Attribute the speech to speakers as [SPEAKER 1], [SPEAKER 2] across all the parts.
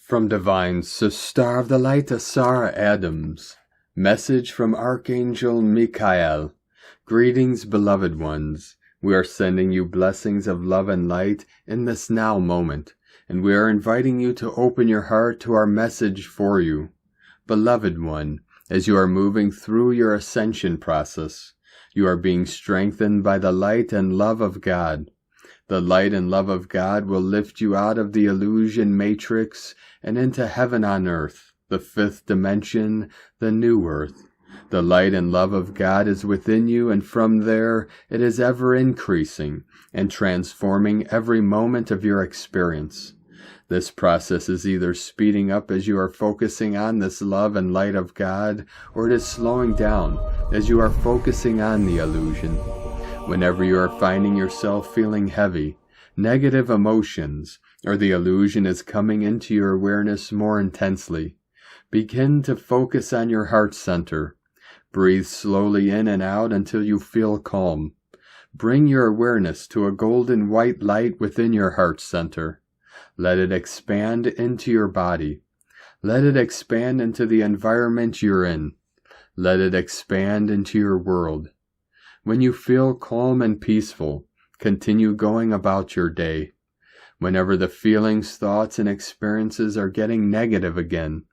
[SPEAKER 1] From Divine Sister of the Light, Sarah Adams. Message from Archangel Michael. Greetings, beloved ones. We are sending you blessings of love and light in this now moment, and we are inviting you to open your heart to our message for you. Beloved one, as you are moving through your ascension process, you are being strengthened by the light and love of God. The light and love of God will lift you out of the illusion matrix and into heaven on earth, the fifth dimension, the new earth. The light and love of God is within you, and from there it is ever increasing and transforming every moment of your experience. This process is either speeding up as you are focusing on this love and light of God, or it is slowing down as you are focusing on the illusion. Whenever you are finding yourself feeling heavy, negative emotions, or the illusion is coming into your awareness more intensely, begin to focus on your heart center. Breathe slowly in and out until you feel calm. Bring your awareness to a golden white light within your heart center. Let it expand into your body. Let it expand into the environment you're in. Let it expand into your world. When you feel calm and peaceful, continue going about your day. Whenever the feelings, thoughts, and experiences are getting negative again,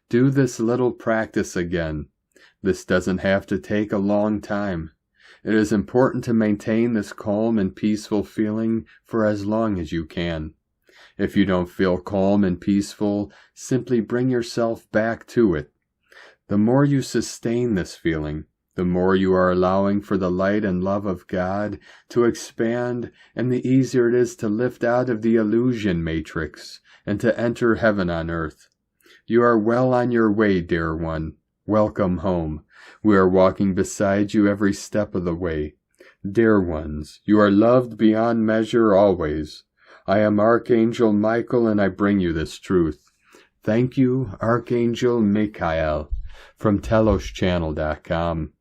[SPEAKER 1] do this little practice again. This doesn't have to take a long time. It is important to maintain this calm and peaceful feeling for as long as you can. If you don't feel calm and peaceful, simply bring yourself back to it. The more you sustain this feeling, the more you are allowing for the light and love of God to expand, and the easier it is to lift out of the illusion matrix and to enter heaven on earth. You are well on your way, dear one. Welcome home. We are walking beside you every step of the way. Dear ones, you are loved beyond measure always. I am Archangel Michael, and I bring you this truth. Thank you, Archangel Michael, from teloschannel.com.